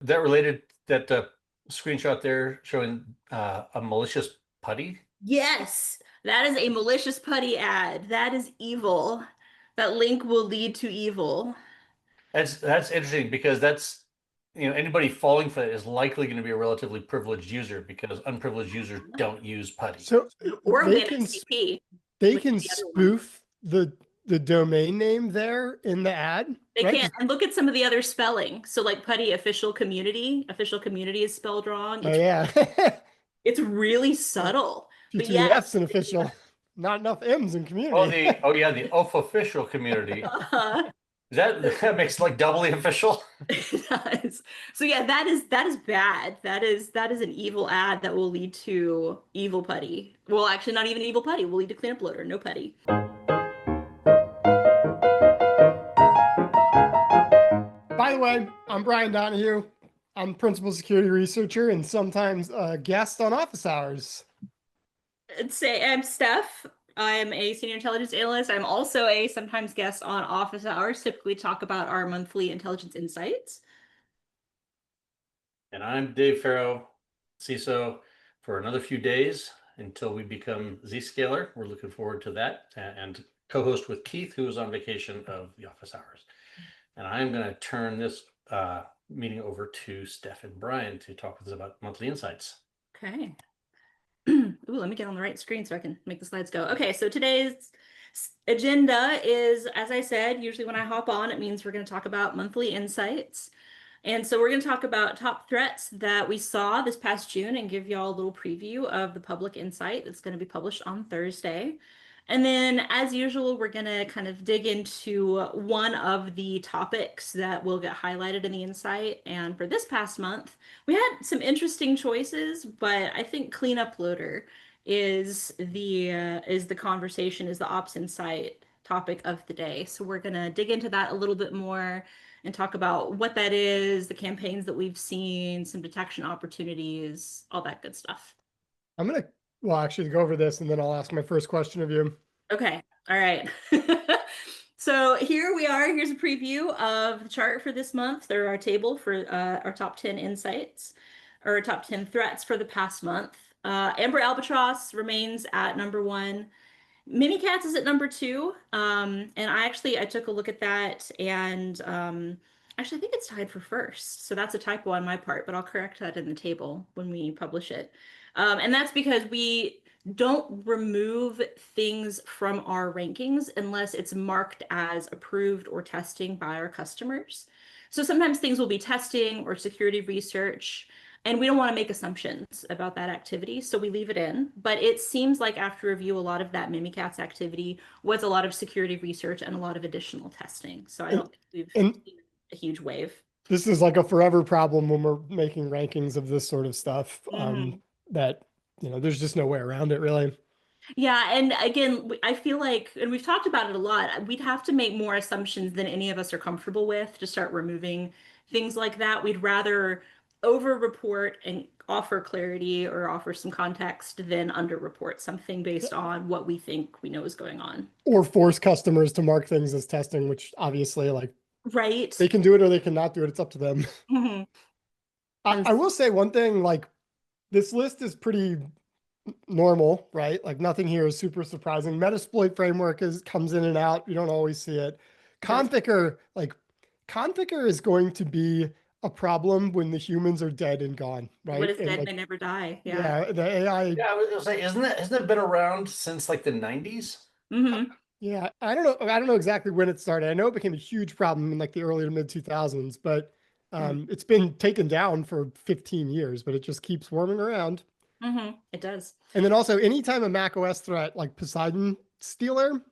that related, that screenshot there showing a malicious PuTTY? Yes, that is a malicious PuTTY ad. That is evil. That link will lead to evil. That's interesting because that's, anybody falling for it is likely going to be a relatively privileged user because unprivileged users don't use PuTTY. So Or they win can SCP, they which can is the other one. spoof the domain name there in the ad, They right? can't. And look at some of the other spelling. So like PuTTY official community is spelled wrong. Oh yeah. It's really subtle. Few But too many yes. F's in official. Not enough M's in community. The official community. That makes it like doubly official? It does. So yeah, that is bad. That is an evil ad that will lead to evil PuTTY. Well, actually not even evil PuTTY, will lead to CleanUpLoader, no PuTTY. By the way, I'm Brian Donohue. I'm principal security researcher and sometimes a guest on office hours. I'm Stef. I'm a senior intelligence analyst. I'm also a sometimes guest on office hours. Typically talk about our monthly intelligence insights. And I'm Dave Farrow, CISO, for another few days until we become Zscaler. We're looking forward to that, and co-host with Keith, who is on vacation of the office hours. And I'm going to turn this meeting over to Stef and Brian to talk with us about monthly insights. Okay. Ooh, let me get on the right screen so I can make the slides go. Okay, so today's agenda is, as I said, usually when I hop on, it means we're going to talk about monthly insights. And so we're going to talk about top threats that we saw this past June and give y'all a little preview of the public insight that's going to be published on Thursday. And then, as usual, we're going to kind of dig into one of the topics that will get highlighted in the insight. And for this past month, we had some interesting choices, but I think CleanUpLoader is the conversation, is the ops insight topic of the day. So we're going to dig into that a little bit more and talk about what that is, the campaigns that we've seen, some detection opportunities, all that good stuff. I'm going to, well, actually go over this and then I'll ask my first question of you. Okay. All right. So here we are. Here's a preview of the chart for this month. There are our table for our top 10 insights or top 10 threats for the past month. Amber Albatross remains at number 1. Mimikatz is at number 2. And I took a look at that and actually I think it's tied for first. So that's a typo on my part, but I'll correct that in the table when we publish it. And that's because we don't remove things from our rankings unless it's marked as approved or testing by our customers. So sometimes things will be testing or security research, and we don't want to make assumptions about that activity, so we leave it in. But it seems like after review, a lot of that Mimikatz activity was a lot of security research and a lot of additional testing. So I don't think we've seen a huge wave. This is like a forever problem when we're making rankings of this sort of stuff. That there's just no way around it, really. Yeah, and again, I feel like, and we've talked about it a lot, we'd have to make more assumptions than any of us are comfortable with to start removing things like that. We'd rather over-report and offer clarity or offer some context than under-report something based on what we think we know is going on. Or force customers to mark things as testing, which obviously, like, right, they can do it or they cannot do it. It's up to them. I will say one thing, like, this list is pretty normal, right? Like nothing here is super surprising. Metasploit framework comes in and out. You don't always see it. Conficker is going to be a problem when the humans are dead and gone, right? What is and dead may never die. Yeah, the AI. Yeah, I was gonna say, hasn't it been around since like the 90s? Yeah, I don't know exactly when it started. I know it became a huge problem in like the early to mid 2000s, but it's been taken down for 15 years, but it just keeps swarming around. It does. And then also anytime a Mac OS threat like Poseidon Stealer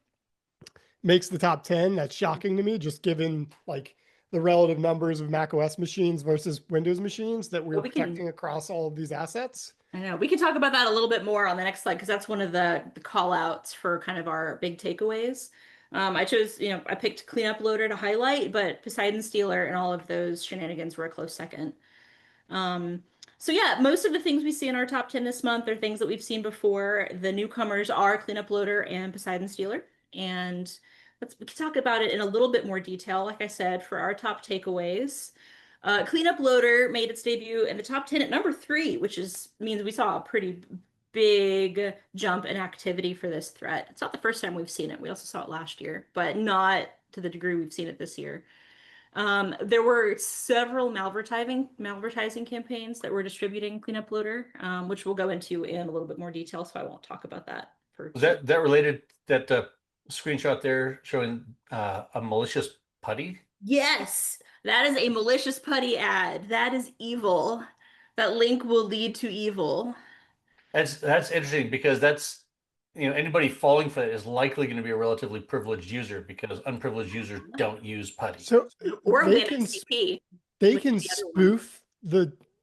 makes the top 10, that's shocking to me, just given like the relative numbers of Mac OS machines versus Windows machines that we're protecting across all of these assets. I know. We can talk about that a little bit more on the next slide because that's one of the call outs for kind of our big takeaways. I chose, I picked CleanUpLoader to highlight, but Poseidon Stealer and all of those shenanigans were a close second. So yeah, most of the things we see in our top 10 this month are things that we've seen before. The newcomers are CleanUpLoader and Poseidon Stealer. And we can talk about it in a little bit more detail. Like I said, for our top takeaways, CleanUpLoader made its debut in the top 10 at number 3, which means we saw a pretty big jump in activity for this threat. It's not the first time we've seen it. We also saw it last year, but not to the degree we've seen it this year. There were several malvertising campaigns that were distributing CleanUpLoader, which we'll go into in a little bit more detail, so I won't talk about that. Was that related, that screenshot there showing a malicious PuTTY? Yes, that is a malicious PuTTY ad. That is evil. That link will lead to evil. That's interesting, because that's, anybody falling for it is likely going to be a relatively privileged user, because unprivileged users don't use PuTTY. So Or they Win can SCP. they which can is the other one. spoof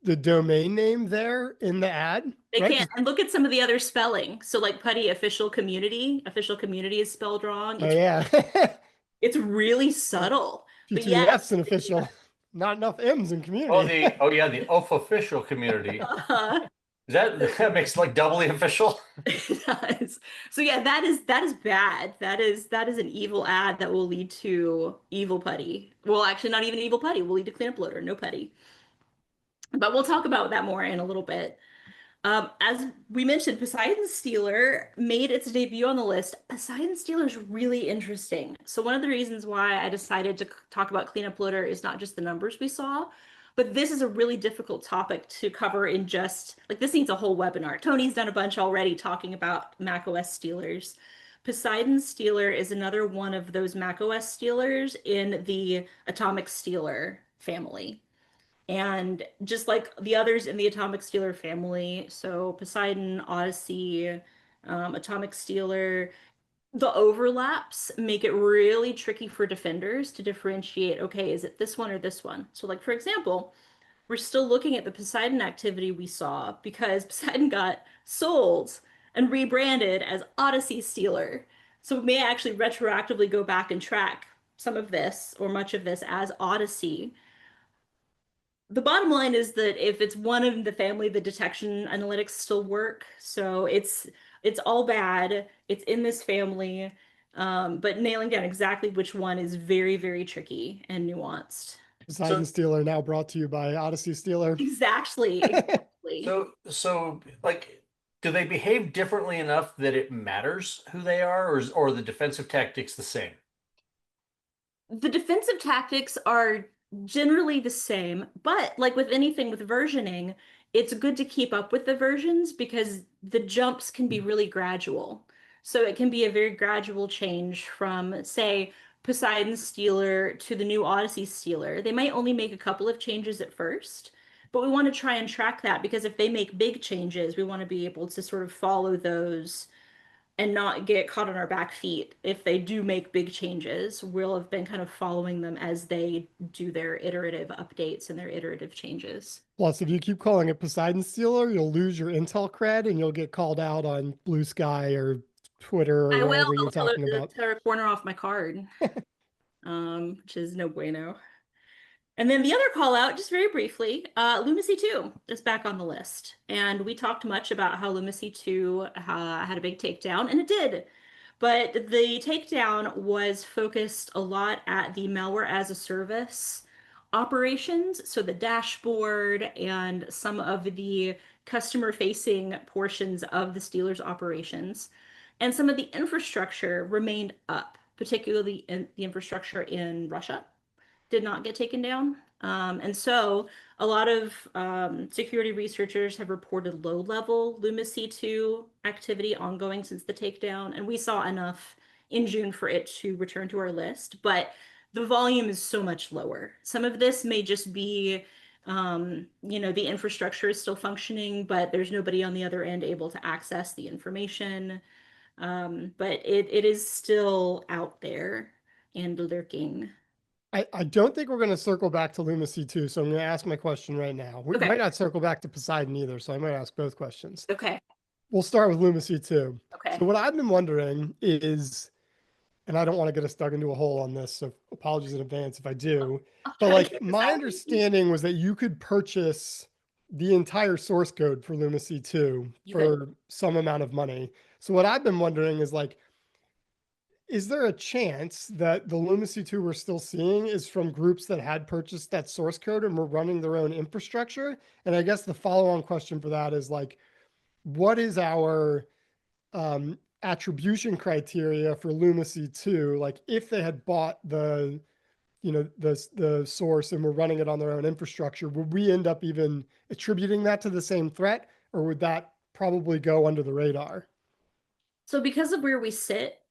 the domain name there in the ad. They right? can't. And look at some of the other spelling. So like PuTTY official community is spelled wrong. Oh It's, yeah. it's really subtle. But PTF's yes. an official. Not enough M's in community. The official community. That makes like doubly official. It does. So yeah, that is bad. That is an evil ad that will lead to evil PuTTY. Well, actually, not even evil PuTTY. Will lead to CleanUpLoader, no PuTTY. But we'll talk about that more in a little bit. As we mentioned, Poseidon Stealer made its debut on the list. Poseidon Stealer is really interesting. So one of the reasons why I decided to talk about CleanUpLoader is not just the numbers we saw, but this is a really difficult topic to cover in just, like, this needs a whole webinar. Tony's done a bunch already talking about macOS stealers. Poseidon Stealer is another one of those macOS stealers in the Atomic Stealer family. And just like the others in the Atomic Stealer family, so Poseidon, Odyssey, Atomic Stealer, the overlaps make it really tricky for defenders to differentiate, okay, is it this one or this one? So like, for example, we're still looking at the Poseidon activity we saw because Poseidon got sold and rebranded as Odyssey Stealer. So we may actually retroactively go back and track some of this or much of this as Odyssey. The bottom line is that if it's one of the family, the detection analytics still work. So it's all bad. It's in this family, but nailing down exactly which one is very, very tricky and nuanced. Poseidon Stealer now brought to you by Odyssey Stealer. Exactly. So like, do they behave differently enough that it matters who they are, or the defensive tactics the same? The defensive tactics are generally the same, but like with anything with versioning, it's good to keep up with the versions because the jumps can be really gradual. So it can be a very gradual change from, say, Poseidon Stealer to the new Odyssey Stealer. They might only make a couple of changes at first, but we want to try and track that because if they make big changes, we want to be able to sort of follow those and not get caught on our back feet. If they do make big changes, we'll have been kind of following them as they do their iterative updates and their iterative changes. Plus, if you keep calling it Poseidon Stealer, you'll lose your Intel cred and you'll get called out on Blue Sky or Twitter or wherever you're talking about. Tear a corner off my card, which is no bueno. And then the other call out, just very briefly, Lumacy 2 is back on the list. And we talked much about how Lumacy 2 had a big takedown, and it did. But the takedown was focused a lot at the malware as a service operations. So the dashboard and some of the customer-facing portions of the Steelers operations. And some of the infrastructure remained up, particularly in the infrastructure in Russia. Did not get taken down. And so a lot of security researchers have reported low-level Lumacy 2 activity ongoing since the takedown. And we saw enough in June for it to return to our list, but the volume is so much lower. Some of this may just be, the infrastructure is still functioning, but there's nobody on the other end able to access the information. But it is still out there and lurking. I don't think we're going to circle back to Lumacy 2, so I'm going to ask my question right now. We might not circle back to Poseidon either, so I might ask both questions. Okay. We'll start with Lumacy 2. Okay. So what I've been wondering is, and I don't want to get us dug into a hole on this, so apologies in advance if I do, but like my understanding was that you could purchase the entire source code for Lumacy 2 for some amount of money. So what I've been wondering is like, is there a chance that the Lumacy 2 we're still seeing is from groups that had purchased that source code and were running their own infrastructure? And I guess the follow-on question for that is like, what is our attribution criteria for Lumacy 2? Like if they had bought the, the source and were running it on their own infrastructure, would we end up even attributing that to the same threat, or would that probably go under the radar? So because of where we sit,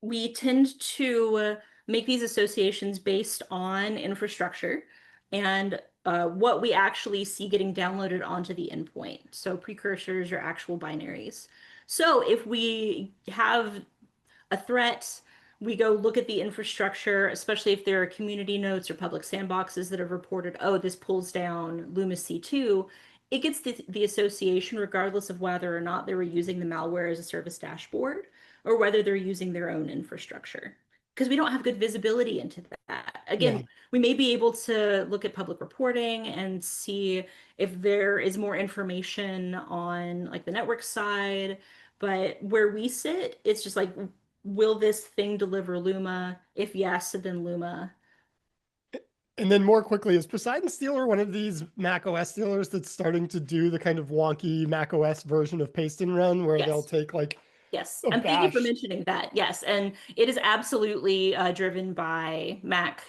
we tend to make these associations based on infrastructure and what we actually see getting downloaded onto the endpoint. So precursors or actual binaries. So if we have a threat, we go look at the infrastructure, especially if there are community notes or public sandboxes that have reported, oh, this pulls down Lumacy 2. It gets the association regardless of whether or not they were using the malware as a service dashboard or whether they're using their own infrastructure. Because we don't have good visibility into that. Again, we may be able to look at public reporting and see if there is more information on like the network side, but where we sit, it's just like, will this thing deliver Luma? If yes, then Luma. And then more quickly, is Poseidon Stealer one of these Mac OS stealers that's starting to do the kind of wonky Mac OS version of paste and run where they'll take like Yes, a and thank you for bash? mentioning that. Yes, and it is absolutely driven by Mac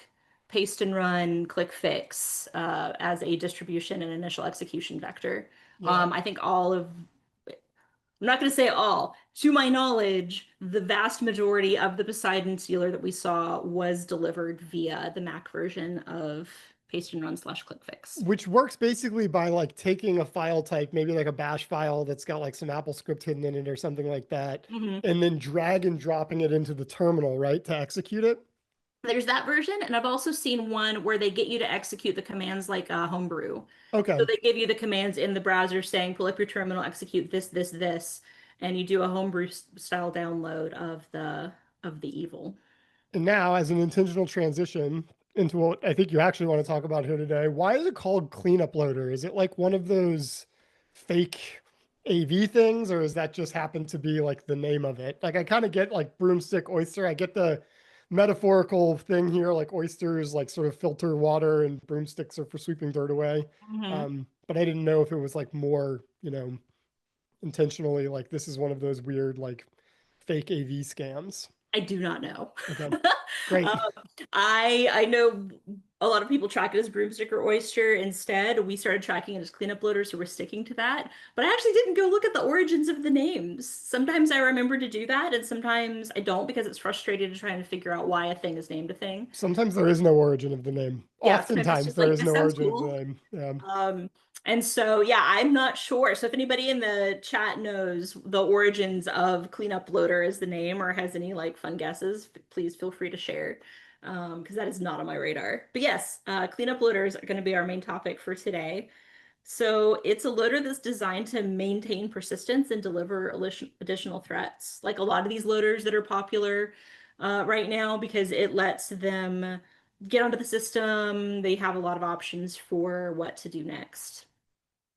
paste and run click fix as a distribution and initial execution vector. Yeah. I think all of, I'm not going to say all, to my knowledge, the vast majority of the Poseidon Stealer that we saw was delivered via the Mac version of paste and run / click fix. Which works basically by like taking a file type, maybe like a bash file that's got like some Apple script hidden in it or something like that, and then drag and dropping it into the terminal, right, to execute it. There's that version, and I've also seen one where they get you to execute the commands like Homebrew. Okay. So they give you the commands in the browser saying, pull up your terminal, execute this, this, this, and you do a Homebrew style download of the evil. And now, as an intentional transition into what I think you actually want to talk about here today, why is it called CleanUpLoader? Is it like one of those fake AV things, or does that just happen to be like the name of it? Like I kind of get like broomstick oyster. I get the metaphorical thing here, like oysters, like sort of filter water, and broomsticks are for sweeping dirt away. But I didn't know if it was like more, intentionally like this is one of those weird like fake AV scams. I do not know. Okay, great. I know a lot of people track it as broomstick or oyster. Instead, we started tracking it as CleanUpLoader, so we're sticking to that. But I actually didn't go look at the origins of the names. Sometimes I remember to do that, and sometimes I don't because it's frustrating to try and figure out why a thing is named a thing. Sometimes there is no origin of the name. Yeah, Oftentimes there is no origin of the name. Yeah. And so, yeah, I'm not sure. So if anybody in the chat knows the origins of CleanUpLoader as the name or has any like fun guesses, please feel free to share because that is not on my radar. But yes, CleanUpLoader is going to be our main topic for today. So it's a loader that's designed to maintain persistence and deliver additional threats. Like a lot of these loaders that are popular right now because it lets them get onto the system. They have a lot of options for what to do next.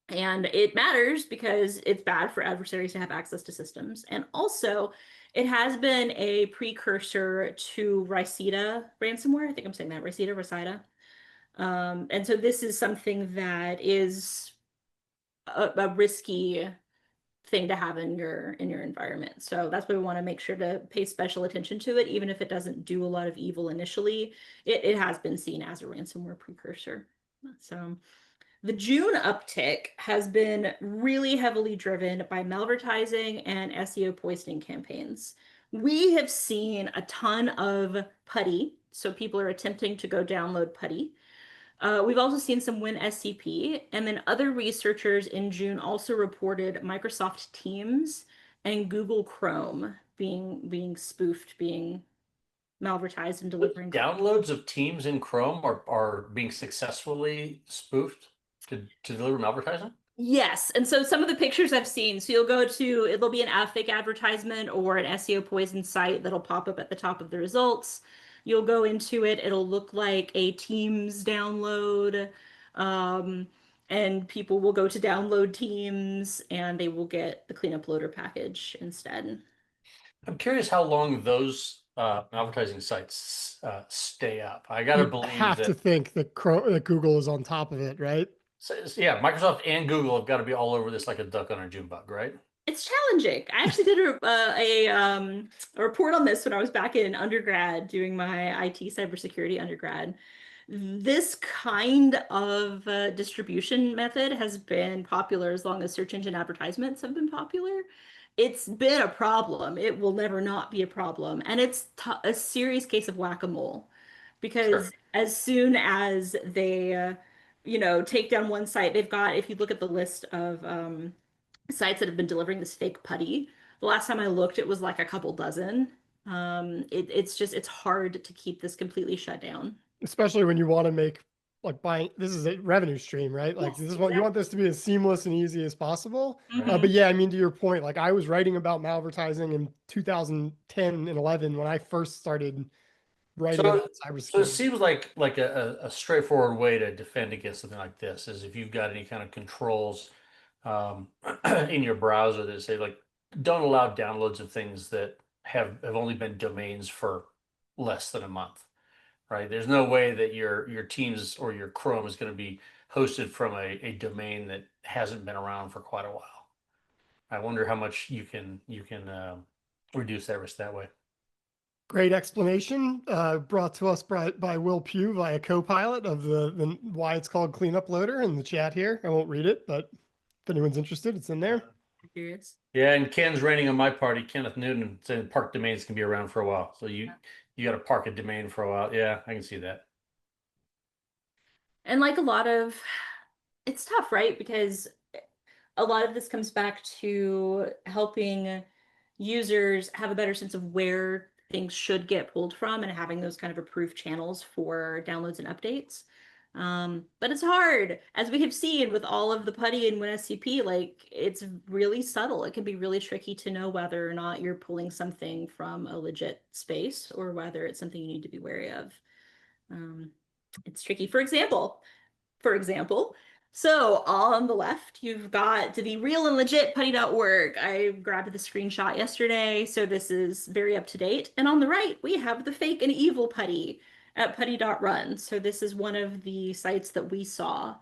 And it matters because it's bad for adversaries to have access to systems. And also, it has been a precursor to Rhysida ransomware. I think I'm saying that, Rhysida. And so this is something that is a risky thing to have in your environment. So that's why we want to make sure to pay special attention to it, even if it doesn't do a lot of evil initially. It has been seen as a ransomware precursor. So the June uptick has been really heavily driven by malvertising and SEO poisoning campaigns. We have seen a ton of PuTTY, so people are attempting to go download PuTTY. We've also seen some WinSCP, and then other researchers in June also reported Microsoft Teams and Google Chrome being spoofed, being malvertised and delivering. Downloads of Teams in Chrome are being successfully spoofed to deliver malvertising? Yes, and so some of the pictures I've seen, so you'll go to, it'll be a fake advertisement or an SEO poison site that'll pop up at the top of the results. You'll go into it, it'll look like a Teams download, and people will go to download Teams and they will get the CleanUpLoader package instead. I'm curious how long those advertising sites stay up. I got to You believe have to that, think that that Google is on top of it, right? yeah, Microsoft and Google have got to be all over this like a duck on a June bug, right? It's challenging. I actually did a report on this when I was back in undergrad doing my IT cybersecurity undergrad. This kind of distribution method has been popular as long as search engine advertisements have been popular. It's been a problem. It will never not be a problem. And it's a serious case of whack-a-mole Sure. because as soon as they, take down one site, they've got, if you look at the list of sites that have been delivering this fake putty. The last time I looked, it was like a couple dozen. It's hard to keep this completely shut down. Especially when you want to make like buying, this is a revenue stream, right? Like Yes, this is what you want exactly. this to be as seamless and easy as possible. Right. But yeah, I mean, to your point, like I was writing about malvertising in 2010 and 11 when I first started writing So, about so it cybersecurity. seems like a straightforward way to defend against something like this is if you've got any kind of controls um, in your browser that say like don't allow downloads of things that have only been domains for less than a month, right? There's no way that your Teams or your Chrome is going to be hosted from a domain that hasn't been around for quite a while. I wonder how much you can reduce that risk that way. Great explanation brought to us by Will Pugh via Copilot of the why it's called CleanUpLoader in the chat here. I won't read it, but if anyone's interested, it's in there. I'm curious. Yeah, and Ken's raining on my party. Kenneth Newton said park domains can be around for a while. So you got to park a domain for a while. Yeah, I can see that. And like a lot of, it's tough, right? Because a lot of this comes back to helping users have a better sense of where things should get pulled from and having those kind of approved channels for downloads and updates. But it's hard, as we have seen with all of the PuTTY and WinSCP, like it's really subtle. It can be really tricky to know whether or not you're pulling something from a legit space or whether it's something you need to be wary of. It's tricky. For example, so on the left, you've got to be real and legit putty.org. I grabbed the screenshot yesterday, so this is very up to date. And on the right, we have the fake and evil putty at putty.run. So this is one of the sites that we saw.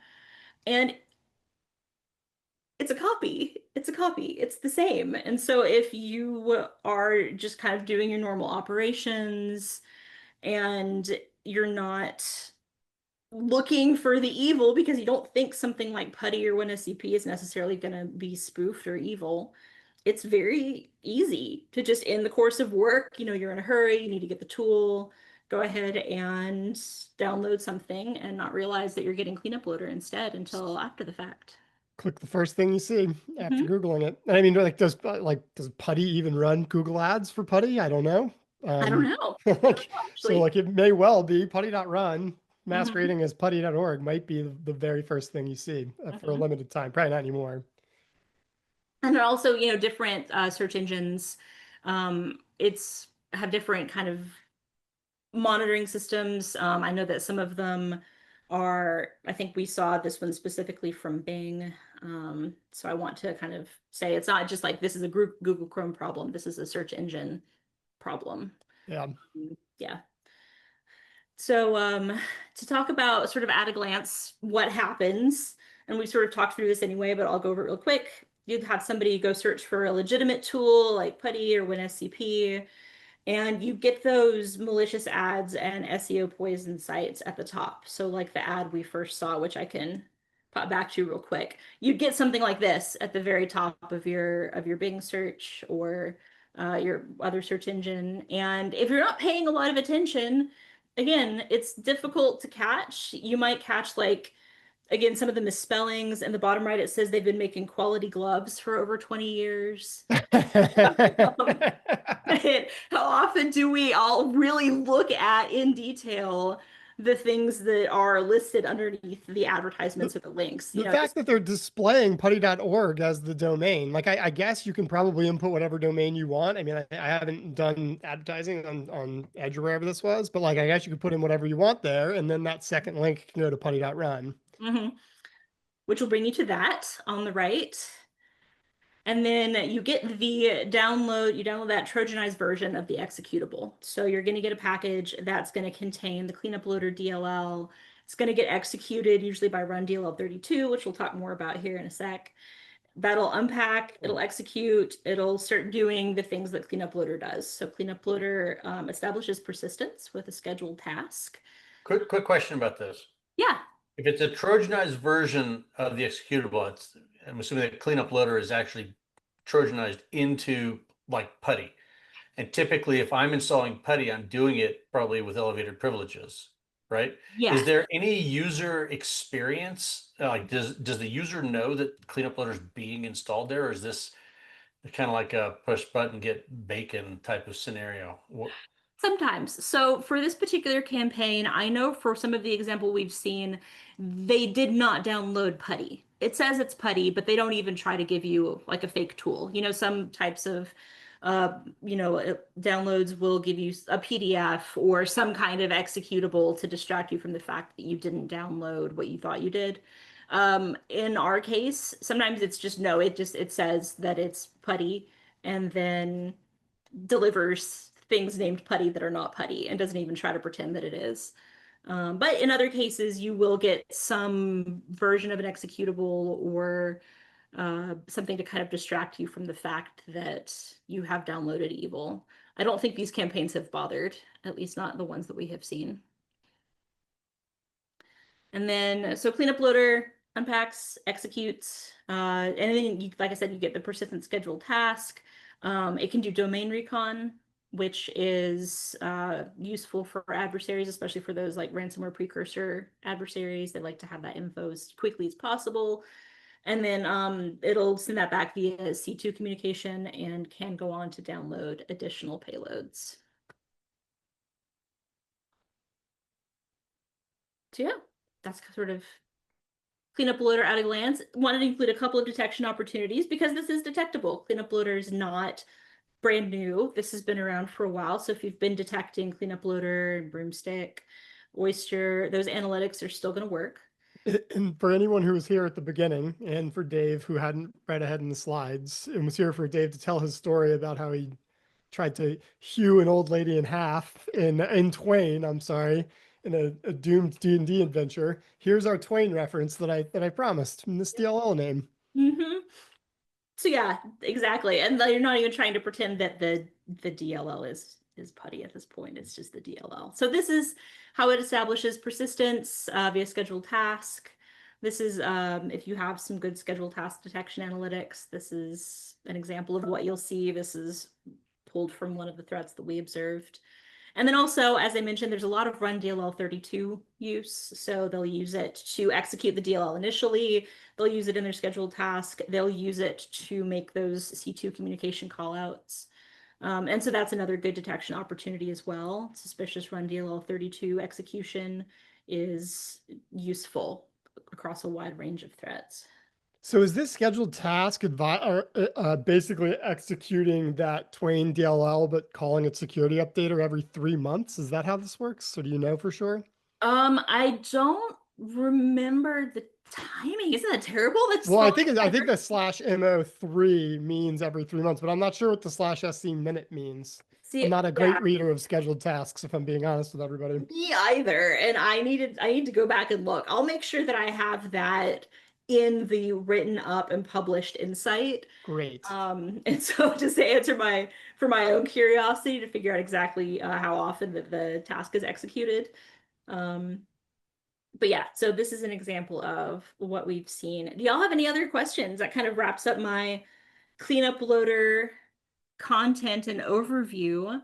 And it's a copy. It's a copy. It's the same. And so if you are just kind of doing your normal operations and you're not looking for the evil because you don't think something like PuTTY or WinSCP is necessarily going to be spoofed or evil, it's very easy to just in the course of work, you're in a hurry, you need to get the tool, go ahead and download something and not realize that you're getting CleanUpLoader instead until after the fact. Click the first thing you see after Mhm. Googling it. And I mean, does PuTTY even run Google ads for PuTTY? I don't know. I don't know. So Actually. like it may well be PuTTY.run Mhm. masquerading as PuTTY.org might be the very first thing you see for a Mhm. limited time. Probably not anymore. And then also, different search engines, it's have different kind of monitoring systems. I know that some of them are, I think we saw this one specifically from Bing. So I want to kind of say it's not just like this is a group Google Chrome problem. This is a search engine problem. Yeah. Yeah. So to talk about sort of at a glance what happens, and we sort of talked through this anyway, but I'll go over it real quick. You'd have somebody go search for a legitimate tool like PuTTY or WinSCP, and you get those malicious ads and SEO poison sites at the top. So like the ad we first saw, which I can pop back to real quick, you'd get something like this at the very top of your Bing search or your other search engine. And if you're not paying a lot of attention, again, it's difficult to catch. You might catch like again some of the misspellings. And the bottom right, it says they've been making quality gloves for over 20 years. How often do we all really look at in detail the things that are listed underneath the advertisements or the links? The fact that they're displaying putty.org as the domain, like I guess you can probably input whatever domain you want. I mean, I haven't done advertising on Edge or wherever this was, but like I guess you could put in whatever you want there, and then that second link can go to putty.run. which will bring you to that on the right. And then you get the download, you download that Trojanized version of the executable. So you're going to get a package that's going to contain the CleanUpLoader DLL. It's going to get executed usually by run DLL32, which we'll talk more about here in a sec. That'll unpack, it'll execute, it'll start doing the things that CleanUpLoader does. So CleanUpLoader establishes persistence with a scheduled task. Quick question about this. Yeah. If it's a Trojanized version of the executable, I'm assuming that CleanUpLoader is actually Trojanized into like PuTTY. And typically, if I'm installing PuTTY, I'm doing it probably with elevated privileges, right? Yeah. Is there any user experience? Like, does the user know that CleanUpLoader is being installed there, or is this kind of like a push button get bacon type of scenario? Sometimes. So for this particular campaign, I know for some of the example we've seen, they did not download PuTTY. It says it's PuTTY, but they don't even try to give you like a fake tool. You know, some types of downloads will give you a PDF or some kind of executable to distract you from the fact that you didn't download what you thought you did. In our case, sometimes it's just no, it says that it's PuTTY and then delivers things named PuTTY that are not PuTTY and doesn't even try to pretend that it is. But in other cases, you will get some version of an executable or something to kind of distract you from the fact that you have downloaded evil. I don't think these campaigns have bothered, at least not the ones that we have seen. And then, so CleanUpLoader unpacks, executes, and then, like I said, you get the persistent scheduled task. It can do domain recon, which is useful for adversaries, especially for those like ransomware precursor adversaries. They like to have that info as quickly as possible. And then it'll send that back via C2 communication and can go on to download additional payloads. So yeah, that's sort of CleanUpLoader at a glance. Wanted to include a couple of detection opportunities because this is detectable. CleanUpLoader is not brand new. This has been around for a while. So if you've been detecting CleanUpLoader and Broomstick, Oyster, those analytics are still going to work. And for anyone who was here at the beginning, and for Dave who hadn't read ahead in the slides, and was here for Dave to tell his story about how he tried to hew an old lady in half in twain, I'm sorry, in a doomed D&D adventure. Here's our Twain reference that I promised in this DLL name. Mm-hmm. So yeah, exactly. And you're not even trying to pretend that the DLL is PuTTY at this point. It's just the DLL. So this is how it establishes persistence via scheduled task. This is if you have some good scheduled task detection analytics, this is an example of what you'll see. This is pulled from one of the threats that we observed. And then also, as I mentioned, there's a lot of run DLL32 use. So they'll use it to execute the DLL initially. They'll use it in their scheduled task. They'll use it to make those C2 communication callouts. And so that's another good detection opportunity as well. Suspicious run DLL32 execution is useful across a wide range of threats. So is this scheduled task basically executing that Twain DLL, but calling it security updater every 3 months? Is that how this works? So do you know for sure? I don't remember the timing. Isn't that terrible? That's well, I think the /MO3 means every 3 months, but I'm not sure what the /SC minute means. See, I'm not a great reader of scheduled tasks, if I'm being honest with everybody. Me either. And I need to go back and look. I'll make sure that I have that in the written up and published insight. Great. And so just to answer for my own curiosity to figure out exactly how often the task is executed. But yeah, so this is an example of what we've seen. Do y'all have any other questions? That kind of wraps up my CleanUpLoader content and overview.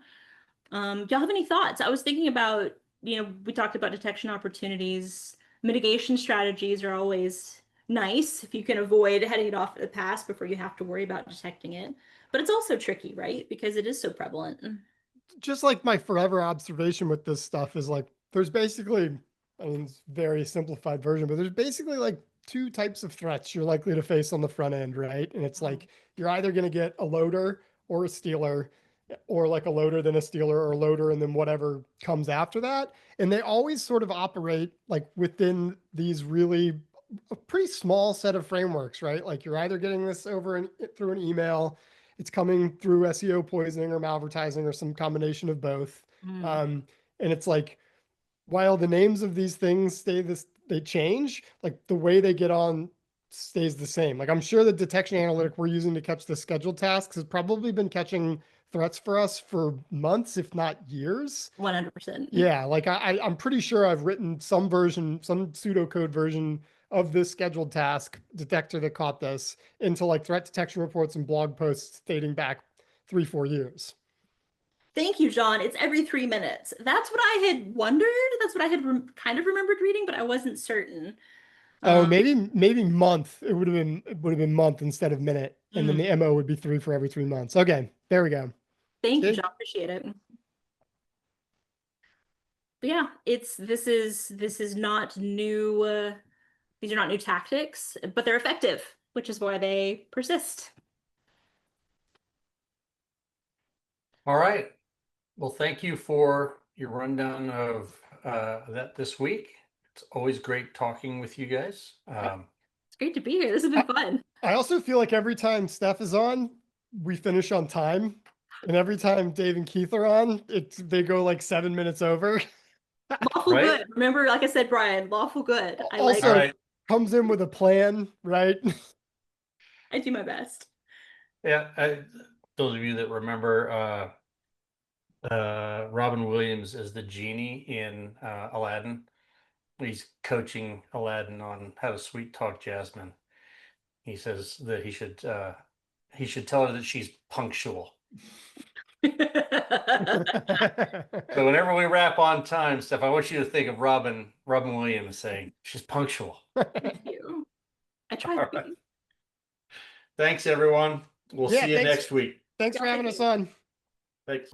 Do y'all have any thoughts? I was thinking about, we talked about detection opportunities. Mitigation strategies are always nice if you can avoid heading it off at the pass before you have to worry about detecting it. But it's also tricky, right? Because it is so prevalent. Just like my forever observation with this stuff is like, there's basically, I mean, it's a very simplified version, but there's basically like 2 types of threats you're likely to face on the front end, right? And it's like, you're either going to get a loader or a stealer, or like a loader, then a stealer, or a loader, and then whatever comes after that. And they always sort of operate like within these really a pretty small set of frameworks, right? Like you're either getting this through an email, it's coming through SEO poisoning or malvertising or some combination of both. And it's like, while the names of these things they change, like the way they get on stays the same. Like I'm sure the detection analytic we're using to catch the scheduled tasks has probably been catching threats for us for months, if not years. 100%. Yeah, like I'm pretty sure I've written some pseudocode version of this scheduled task detector that caught this into like threat detection reports and blog posts dating back 3-4 years. Thank you, John. It's every 3 minutes. That's what I had wondered. That's what I had kind of remembered reading, but I wasn't certain. Oh, maybe month. It would have been month instead of minute, and then the MO would be 3 for every 3 months. Okay, there we go. Thank you, John. Appreciate it. But yeah, this is not new. These are not new tactics, but they're effective, which is why they persist. All right. Well, thank you for your rundown of that this week. It's always great talking with you guys. It's great to be here. This has been fun. I also feel like every time Stef is on, we finish on time. And every time Dave and Keith are on, they go like 7 minutes over. Lawful good. Remember, like I said, Brian, lawful good. I like it. Comes in with a plan, right? I do my best. Yeah. Those of you that remember Robin Williams as the genie in Aladdin, he's coaching Aladdin on how to sweet talk Jasmine. He says that he should tell her that she's punctual. So whenever we wrap on time, Stef, I want you to think of Robin Williams saying she's punctual. Thank you. I try to be. Thanks, everyone. We'll see you next week. Thanks for having us on. Thanks.